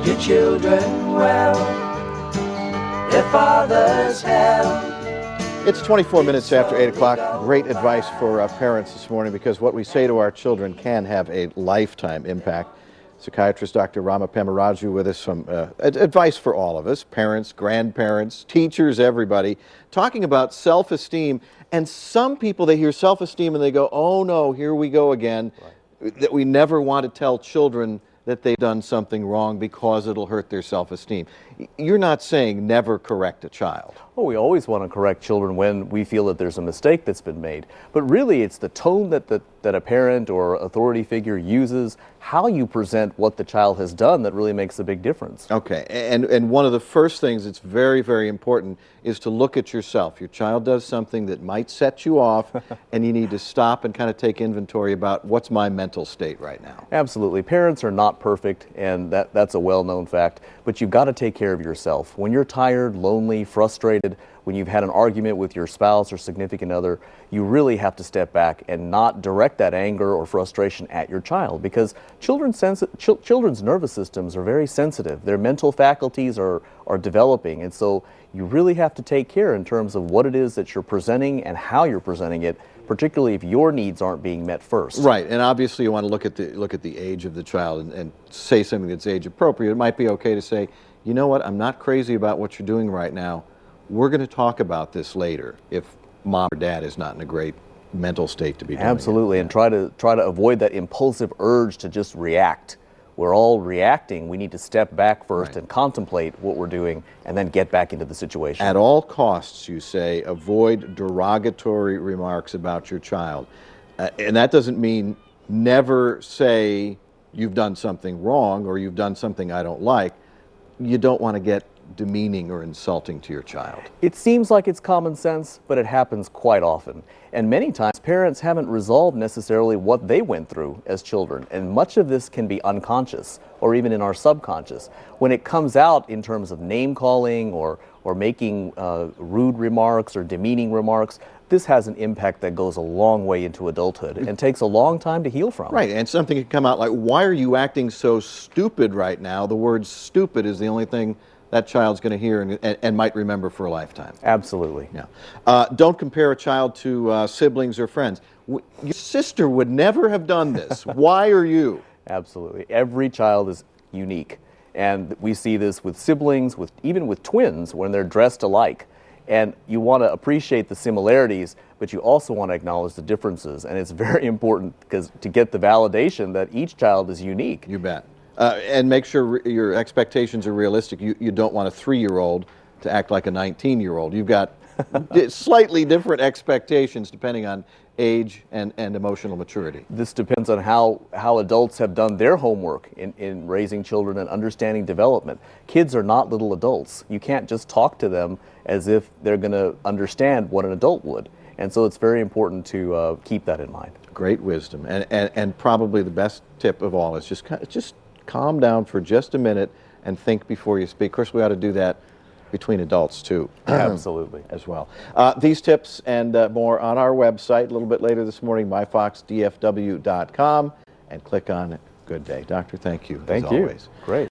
your children well, their fathers hell. It's 24 minutes after 8 o'clock. Great advice for parents this morning, because what we say to our children can have a lifetime impact. Psychiatrist Dr. Rama Pemaraju with us, some advice for all of us, parents, grandparents, teachers, everybody, talking about self-esteem. And some people, they hear self-esteem and they go, oh no, here we go again. Right. That we never want to tell children that they've done something wrong because it'll hurt their self-esteem. You're not saying never correct a child. Oh, we always want to correct children when we feel that there's a mistake that's been made. But really, it's the tone that a parent or authority figure uses, how you present what the child has done, that really makes a big difference. Okay, and one of the first things that's very, very important is to look at yourself. Your child does something that might set you off, and you need to stop and kind of take inventory about what's my mental state right now. Absolutely. Parents are not perfect, and that's a well-known fact, but you've got to take care of yourself. When you're tired, lonely, frustrated, when you've had an argument with your spouse or significant other, you really have to step back and not direct that anger or frustration at your child, because children's nervous systems are very sensitive. Their mental faculties are developing, and so you really have to take care in terms of what it is that you're presenting and how you're presenting it, particularly if your needs aren't being met first. Right, and obviously you want to look at the age of the child and say something that's age appropriate. It might be okay to say, you know what, I'm not crazy about what you're doing right now. We're going to talk about this later if mom or dad is not in a great mental state to be doing Absolutely, it. And try to avoid that impulsive urge to just react. We're all reacting. We need to step back first and contemplate what we're doing and then get back into the situation. At all costs, you say, avoid derogatory remarks about your child. And that doesn't mean never say you've done something wrong or you've done something I don't like. You don't want to get demeaning or insulting to your child. It seems like it's common sense, but it happens quite often. And many times parents haven't resolved necessarily what they went through as children. And much of this can be unconscious or even in our subconscious. When it comes out in terms of name calling or making rude remarks or demeaning remarks, this has an impact that goes a long way into adulthood and takes a long time to heal from. Right, and something can come out like, why are you acting so stupid right now? The word stupid is the only thing that child's going to hear and might remember for a lifetime. Absolutely. Yeah. Don't compare a child to siblings or friends. Your sister would never have done this. Why are you? Absolutely. Every child is unique. And we see this with siblings, even with twins when they're dressed alike. And you want to appreciate the similarities, but you also want to acknowledge the differences. And it's very important because to get the validation that each child is unique. You bet. And make sure your expectations are realistic. You don't want a 3-year-old to act like a 19-year-old. You've got slightly different expectations depending on age and emotional maturity. This depends on how adults have done their homework in raising children and understanding development. Kids are not little adults. You can't just talk to them as if they're going to understand what an adult would. And so it's very important to keep that in mind. Great wisdom. And probably the best tip of all is just calm down for just a minute and think before you speak. Of course, we ought to do that between adults too. Absolutely. As well. These tips and more on our website a little bit later this morning, myfoxdfw.com, and click on Good Day. Doctor, thank you. Thank as you. Always. Great.